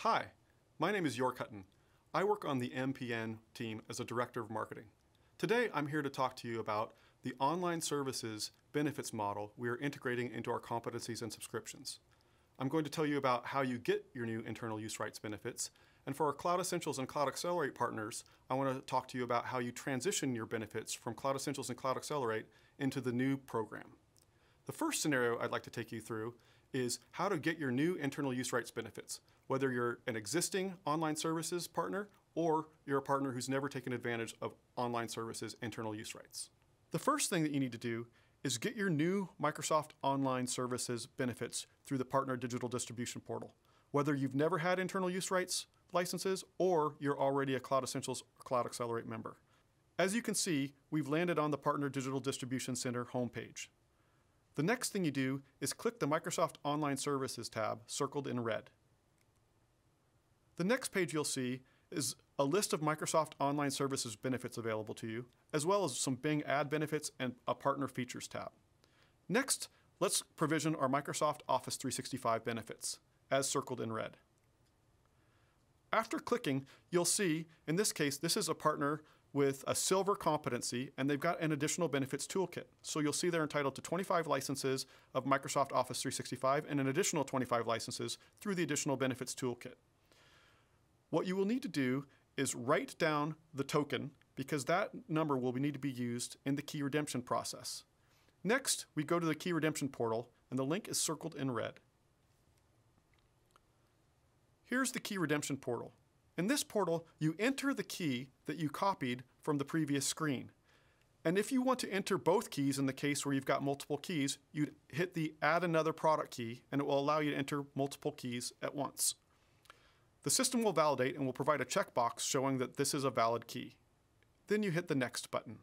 Hi, my name is York Hutton. I work on the MPN team as a Director of Marketing. Today I'm here to talk to you about the online services benefits model we are integrating into our competencies and subscriptions. I'm going to tell you about how you get your new internal use rights benefits, and for our Cloud Essentials and Cloud Accelerate partners, I want to talk to you about how you transition your benefits from Cloud Essentials and Cloud Accelerate into the new program. The first scenario I'd like to take you through is how to get your new internal use rights benefits, whether you're an existing online services partner or you're a partner who's never taken advantage of online services internal use rights. The first thing that you need to do is get your new Microsoft Online Services benefits through the Partner Digital Distribution Portal, whether you've never had internal use rights licenses or you're already a Cloud Essentials or Cloud Accelerate member. As you can see, we've landed on the Partner Digital Distribution Center homepage. The next thing you do is click the Microsoft Online Services tab circled in red. The next page you'll see is a list of Microsoft Online Services benefits available to you, as well as some Bing ad benefits and a Partner Features tab. Next, let's provision our Microsoft Office 365 benefits, as circled in red. After clicking, you'll see, in this case, this is a partner with a silver competency, and they've got an additional benefits toolkit. So you'll see they're entitled to 25 licenses of Microsoft Office 365 and an additional 25 licenses through the additional benefits toolkit. What you will need to do is write down the token, because that number will need to be used in the key redemption process. Next, we go to the key redemption portal, and the link is circled in red. Here's the key redemption portal. In this portal, you enter the key that you copied from the previous screen. And if you want to enter both keys in the case where you've got multiple keys, you'd hit the Add Another Product key, and it will allow you to enter multiple keys at once. The system will validate and will provide a checkbox showing that this is a valid key. Then you hit the Next button.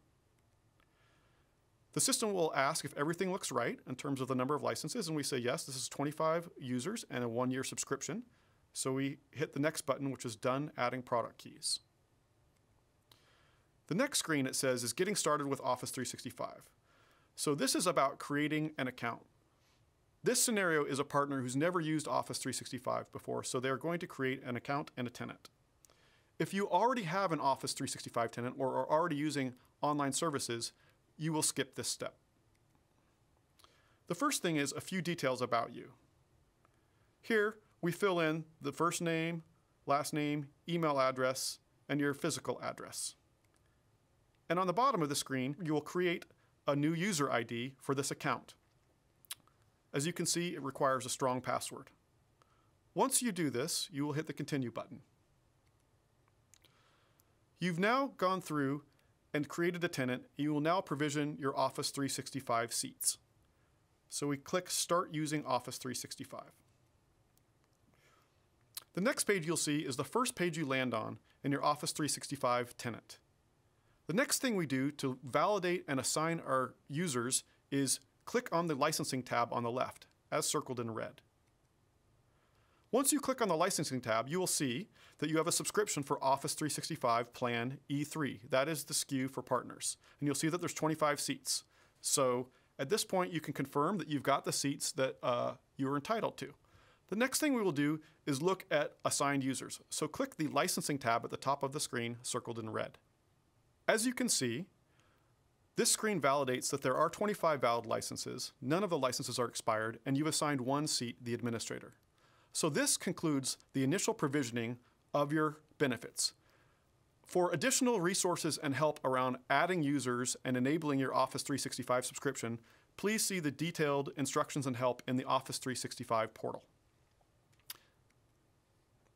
The system will ask if everything looks right in terms of the number of licenses, and we say yes, this is 25 users and a 1-year subscription. So we hit the Next button, which is Done Adding Product Keys. The next screen, it says, is Getting Started with Office 365. So this is about creating an account. This scenario is a partner who's never used Office 365 before, so they're going to create an account and a tenant. If you already have an Office 365 tenant or are already using online services, you will skip this step. The first thing is a few details about you. Here, we fill in the first name, last name, email address, and your physical address. And on the bottom of the screen, you will create a new user ID for this account. As you can see, it requires a strong password. Once you do this, you will hit the Continue button. You've now gone through and created a tenant. You will now provision your Office 365 seats. So we click Start Using Office 365. The next page you'll see is the first page you land on in your Office 365 tenant. The next thing we do to validate and assign our users is click on the Licensing tab on the left, as circled in red. Once you click on the Licensing tab, you will see that you have a subscription for Office 365 Plan E3. That is the SKU for partners. And you'll see that there's 25 seats. So at this point, you can confirm that you've got the seats that you are entitled to. The next thing we will do is look at assigned users. So click the Licensing tab at the top of the screen, circled in red. As you can see, this screen validates that there are 25 valid licenses, none of the licenses are expired, and you've assigned one seat, the administrator. So this concludes the initial provisioning of your benefits. For additional resources and help around adding users and enabling your Office 365 subscription, please see the detailed instructions and help in the Office 365 portal.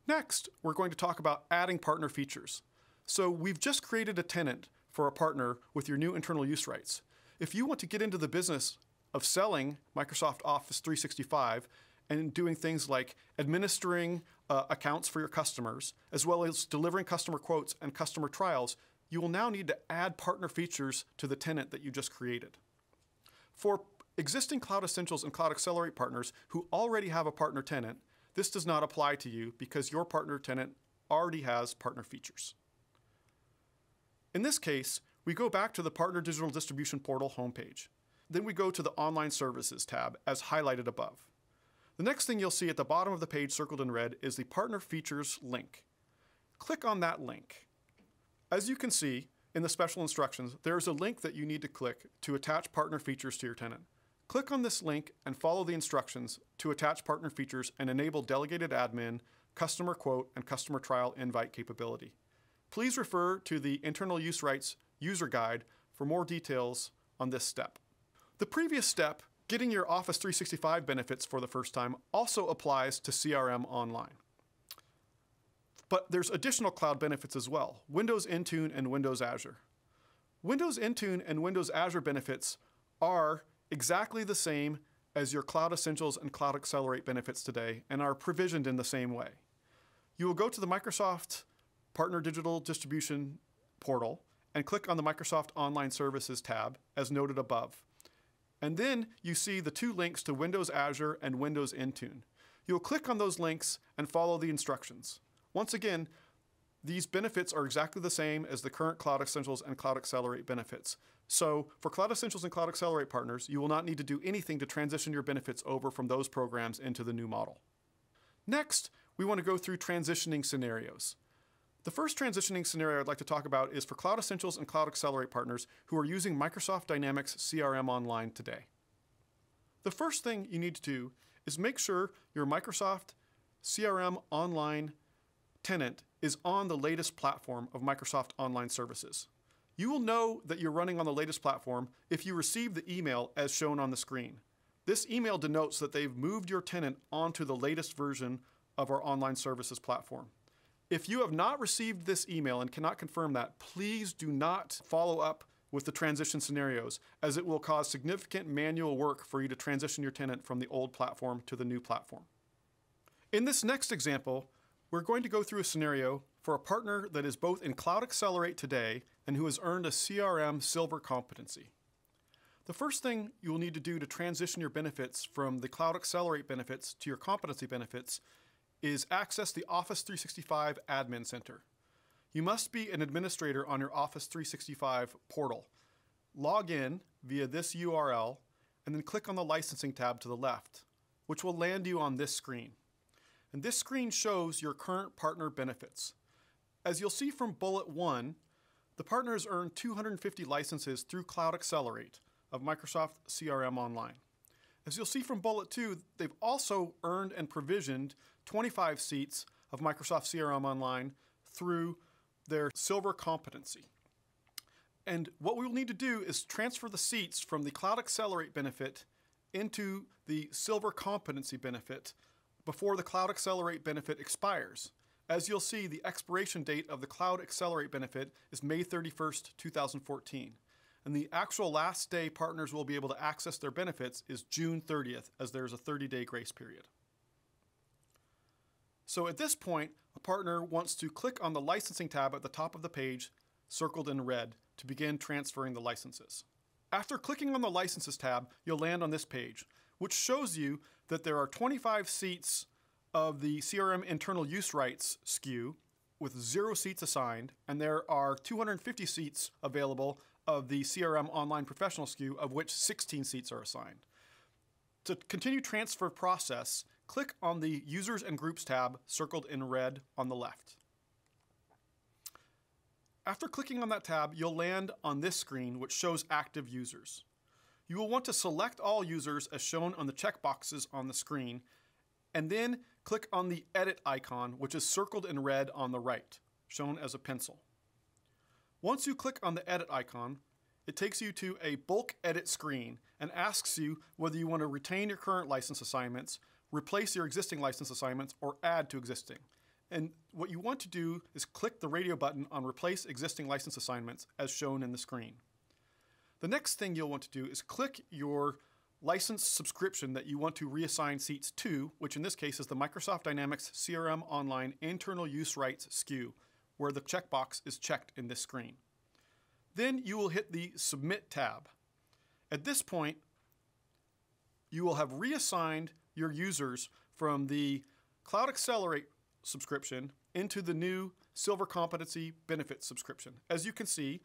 Next, we're going to talk about adding partner features. So we've just created a tenant for a partner with your new internal use rights. If you want to get into the business of selling Microsoft Office 365 and doing things like administering accounts for your customers, as well as delivering customer quotes and customer trials, you will now need to add partner features to the tenant that you just created. For existing Cloud Essentials and Cloud Accelerate partners who already have a partner tenant, this does not apply to you because your partner tenant already has partner features. In this case, we go back to the Partner Digital Distribution Portal homepage. Then we go to the Online Services tab as highlighted above. The next thing you'll see at the bottom of the page circled in red is the Partner Features link. Click on that link. As you can see in the special instructions, there is a link that you need to click to attach partner features to your tenant. Click on this link and follow the instructions to attach partner features and enable delegated admin, customer quote, and customer trial invite capability. Please refer to the Internal Use Rights user guide for more details on this step. The previous step, getting your Office 365 benefits for the first time, also applies to CRM Online. But there's additional cloud benefits as well, Windows Intune and Windows Azure. Windows Intune and Windows Azure benefits are exactly the same as your Cloud Essentials and Cloud Accelerate benefits today and are provisioned in the same way. You will go to the Microsoft Partner Digital Distribution portal and click on the Microsoft Online Services tab as noted above. And then you see the two links to Windows Azure and Windows Intune. You'll click on those links and follow the instructions. Once again, these benefits are exactly the same as the current Cloud Essentials and Cloud Accelerate benefits. So for Cloud Essentials and Cloud Accelerate partners, you will not need to do anything to transition your benefits over from those programs into the new model. Next, we want to go through transitioning scenarios. The first transitioning scenario I'd like to talk about is for Cloud Essentials and Cloud Accelerate partners who are using Microsoft Dynamics CRM Online today. The first thing you need to do is make sure your Microsoft CRM Online tenant is on the latest platform of Microsoft Online Services. You will know that you're running on the latest platform if you receive the email as shown on the screen. This email denotes that they've moved your tenant onto the latest version of our online services platform. If you have not received this email and cannot confirm that, please do not follow up with the transition scenarios, as it will cause significant manual work for you to transition your tenant from the old platform to the new platform. In this next example, we're going to go through a scenario for a partner that is both in Cloud Accelerate today and who has earned a CRM Silver competency. The first thing you will need to do to transition your benefits from the Cloud Accelerate benefits to your competency benefits is access the Office 365 Admin Center. You must be an administrator on your Office 365 portal. Log in via this URL and then click on the licensing tab to the left, which will land you on this screen. And this screen shows your current partner benefits. As you'll see from bullet 1, the partner has earned 250 licenses through Cloud Accelerate of Microsoft CRM Online. As you'll see from bullet 2, they've also earned and provisioned 25 seats of Microsoft CRM Online through their Silver competency. And what we will need to do is transfer the seats from the Cloud Accelerate benefit into the Silver competency benefit before the Cloud Accelerate benefit expires. As you'll see, the expiration date of the Cloud Accelerate benefit is May 31st, 2014. And the actual last day partners will be able to access their benefits is June 30th, as there's a 30-day grace period. So at this point, a partner wants to click on the licensing tab at the top of the page, circled in red, to begin transferring the licenses. After clicking on the Licenses tab, you'll land on this page, which shows you that there are 25 seats of the CRM Internal Use Rights SKU with 0 seats assigned, and there are 250 seats available of the CRM Online Professional SKU, of which 16 seats are assigned. To continue transfer process, click on the Users and Groups tab circled in red on the left. After clicking on that tab, you'll land on this screen, which shows active users. You will want to select all users as shown on the checkboxes on the screen, and then click on the Edit icon, which is circled in red on the right, shown as a pencil. Once you click on the Edit icon, it takes you to a bulk edit screen and asks you whether you want to retain your current license assignments, replace your existing license assignments, or add to existing. And what you want to do is click the radio button on Replace Existing License Assignments as shown in the screen. The next thing you'll want to do is click your license subscription that you want to reassign seats to, which in this case is the Microsoft Dynamics CRM Online Internal Use Rights SKU, where the checkbox is checked in this screen. Then you will hit the Submit tab. At this point, you will have reassigned your users from the Cloud Accelerate subscription into the new Silver Competency Benefits subscription. As you can see,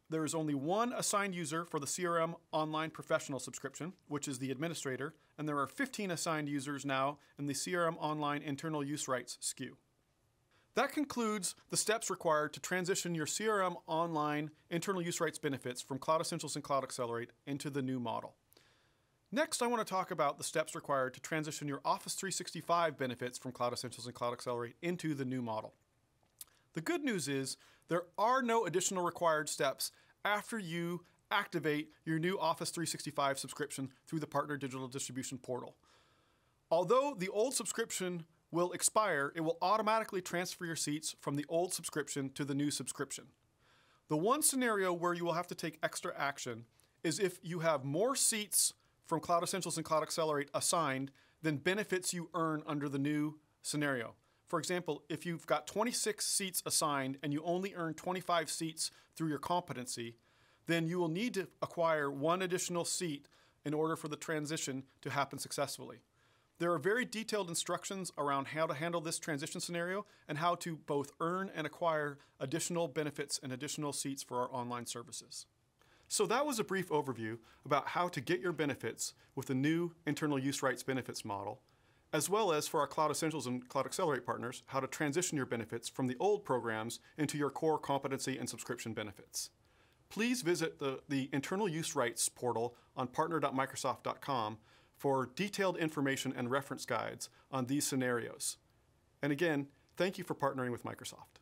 there is only one assigned user for the CRM Online Professional subscription, which is the administrator, and there are 15 assigned users now in the CRM Online Internal Use Rights SKU. That concludes the steps required to transition your CRM Online Internal Use Rights benefits from Cloud Essentials and Cloud Accelerate into the new model. Next, I want to talk about the steps required to transition your Office 365 benefits from Cloud Essentials and Cloud Accelerate into the new model. The good news is there are no additional required steps after you activate your new Office 365 subscription through the Partner Digital Distribution Portal. Although the old subscription will expire, it will automatically transfer your seats from the old subscription to the new subscription. The one scenario where you will have to take extra action is if you have more seats from Cloud Essentials and Cloud Accelerate assigned than benefits you earn under the new scenario. For example, if you've got 26 seats assigned and you only earn 25 seats through your competency, then you will need to acquire one additional seat in order for the transition to happen successfully. There are very detailed instructions around how to handle this transition scenario and how to both earn and acquire additional benefits and additional seats for our online services. So that was a brief overview about how to get your benefits with the new internal use rights benefits model, as well as for our Cloud Essentials and Cloud Accelerate partners, how to transition your benefits from the old programs into your core competency and subscription benefits. Please visit the internal use rights portal on partner.microsoft.com for detailed information and reference guides on these scenarios. And again, thank you for partnering with Microsoft.